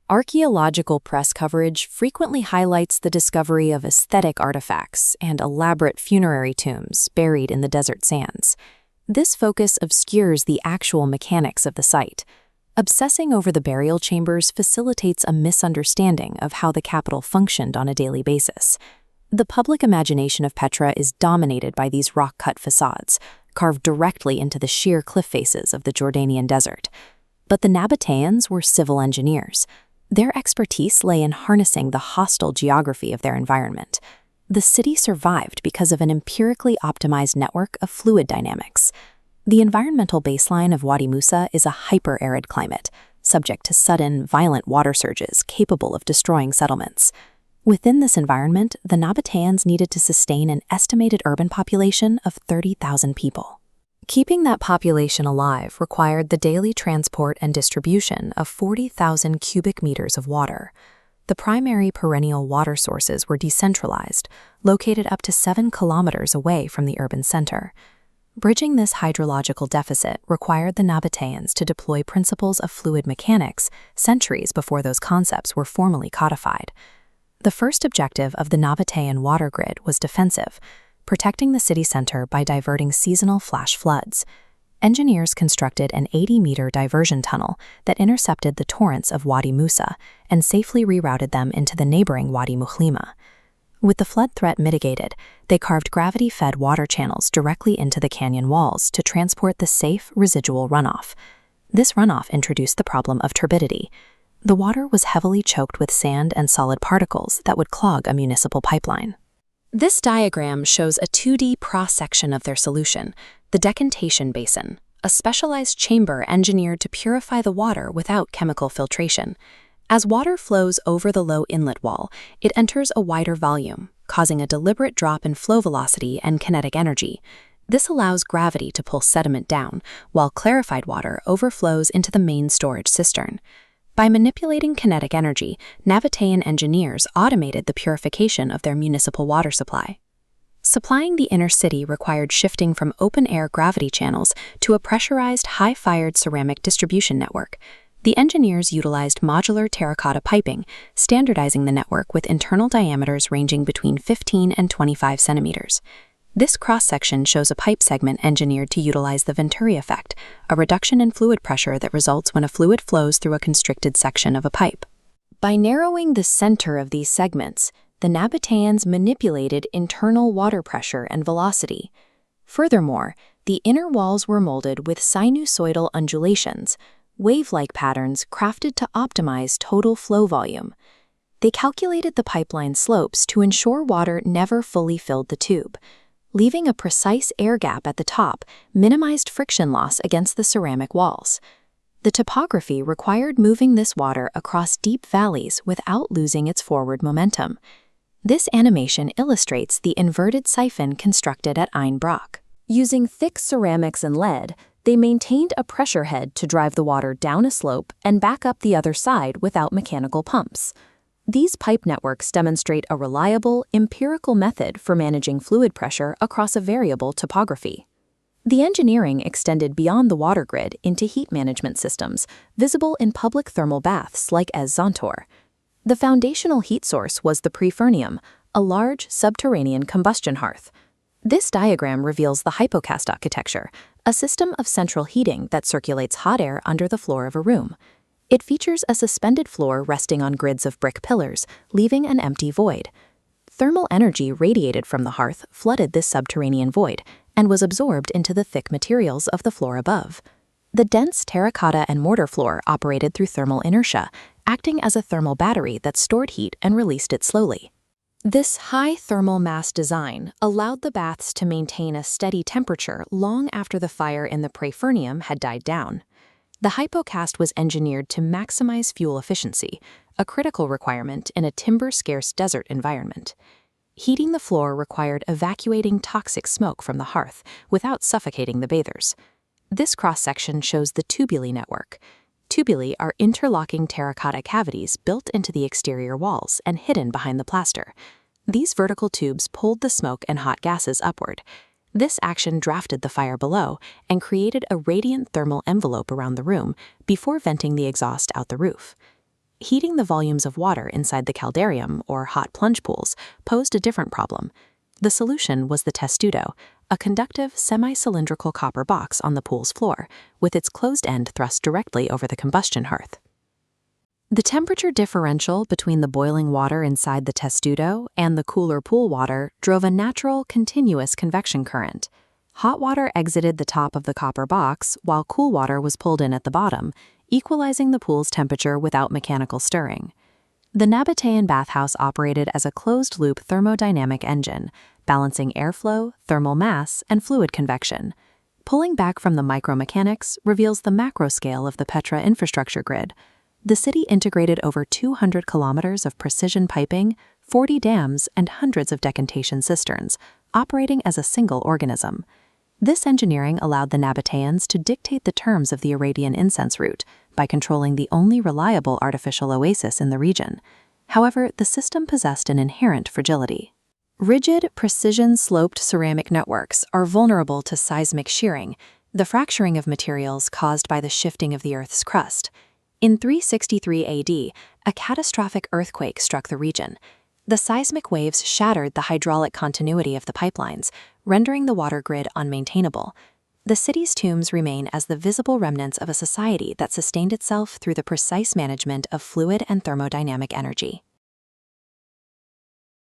Archaeological press coverage frequently highlights the discovery of aesthetic artifacts and elaborate funerary tombs buried in the desert sands. This focus obscures the actual mechanics of the site. Obsessing over the burial chambers facilitates a misunderstanding of how the capital functioned on a daily basis. The public imagination of Petra is dominated by these rock-cut facades, carved directly into the sheer cliff faces of the Jordanian desert. But the Nabataeans were civil engineers. Their expertise lay in harnessing the hostile geography of their environment. The city survived because of an empirically optimized network of fluid dynamics. The environmental baseline of Wadi Musa is a hyper-arid climate, subject to sudden, violent water surges capable of destroying settlements. Within this environment, the Nabataeans needed to sustain an estimated urban population of 30,000 people. Keeping that population alive required the daily transport and distribution of 40,000 cubic meters of water. The primary perennial water sources were decentralized, located up to 7 kilometers away from the urban center. Bridging this hydrological deficit required the Nabataeans to deploy principles of fluid mechanics centuries before those concepts were formally codified. The first objective of the Nabataean water grid was defensive, protecting the city center by diverting seasonal flash floods. Engineers constructed an 80-meter diversion tunnel that intercepted the torrents of Wadi Musa and safely rerouted them into the neighboring Wadi Mukhlima. With the flood threat mitigated, they carved gravity-fed water channels directly into the canyon walls to transport the safe residual runoff. This runoff introduced the problem of turbidity. The water was heavily choked with sand and solid particles that would clog a municipal pipeline. This diagram shows a 2D cross-section of their solution, the decantation basin, a specialized chamber engineered to purify the water without chemical filtration. As water flows over the low inlet wall, it enters a wider volume, causing a deliberate drop in flow velocity and kinetic energy. This allows gravity to pull sediment down, while clarified water overflows into the main storage cistern. By manipulating kinetic energy, Nabataean engineers automated the purification of their municipal water supply. Supplying the inner city required shifting from open-air gravity channels to a pressurized, high-fired ceramic distribution network. The engineers utilized modular terracotta piping, standardizing the network with internal diameters ranging between 15 and 25 centimeters. This cross-section shows a pipe segment engineered to utilize the Venturi effect, a reduction in fluid pressure that results when a fluid flows through a constricted section of a pipe. By narrowing the center of these segments, the Nabataeans manipulated internal water pressure and velocity. Furthermore, the inner walls were molded with sinusoidal undulations, wave-like patterns crafted to optimize total flow volume. They calculated the pipeline slopes to ensure water never fully filled the tube. Leaving a precise air gap at the top minimized friction loss against the ceramic walls. The topography required moving this water across deep valleys without losing its forward momentum. This animation illustrates the inverted siphon constructed at Ein Brock. Using thick ceramics and lead, they maintained a pressure head to drive the water down a slope and back up the other side without mechanical pumps. These pipe networks demonstrate a reliable, empirical method for managing fluid pressure across a variable topography. The engineering extended beyond the water grid into heat management systems, visible in public thermal baths like as Zontor. The foundational heat source was the prefernium, a large subterranean combustion hearth. This diagram reveals the hypocast architecture, a system of central heating that circulates hot air under the floor of a room. It features a suspended floor resting on grids of brick pillars, leaving an empty void. Thermal energy radiated from the hearth flooded this subterranean void and was absorbed into the thick materials of the floor above. The dense terracotta and mortar floor operated through thermal inertia, acting as a thermal battery that stored heat and released it slowly. This high thermal mass design allowed the baths to maintain a steady temperature long after the fire in the prefernium had died down. The hypocast was engineered to maximize fuel efficiency, a critical requirement in a timber-scarce desert environment. Heating the floor required evacuating toxic smoke from the hearth without suffocating the bathers. This cross-section shows the tubuli network. Tubuli are interlocking terracotta cavities built into the exterior walls and hidden behind the plaster. These vertical tubes pulled the smoke and hot gases upward. This action drafted the fire below and created a radiant thermal envelope around the room before venting the exhaust out the roof. Heating the volumes of water inside the caldarium, or hot plunge pools, posed a different problem. The solution was the testudo, a conductive, semi-cylindrical copper box on the pool's floor, with its closed end thrust directly over the combustion hearth. The temperature differential between the boiling water inside the testudo and the cooler pool water drove a natural, continuous convection current. Hot water exited the top of the copper box, while cool water was pulled in at the bottom, equalizing the pool's temperature without mechanical stirring. The Nabataean bathhouse operated as a closed-loop thermodynamic engine, balancing airflow, thermal mass, and fluid convection. Pulling back from the micromechanics reveals the macro scale of the Petra infrastructure grid. The city integrated over 200 kilometers of precision piping, 40 dams, and hundreds of decantation cisterns, operating as a single organism. This engineering allowed the Nabataeans to dictate the terms of the Arabian incense route by controlling the only reliable artificial oasis in the region. However, the system possessed an inherent fragility. Rigid, precision-sloped ceramic networks are vulnerable to seismic shearing, the fracturing of materials caused by the shifting of the Earth's crust. In 363 AD, a catastrophic earthquake struck the region. The seismic waves shattered the hydraulic continuity of the pipelines, rendering the water grid unmaintainable. The city's tombs remain as the visible remnants of a society that sustained itself through the precise management of fluid and thermodynamic energy.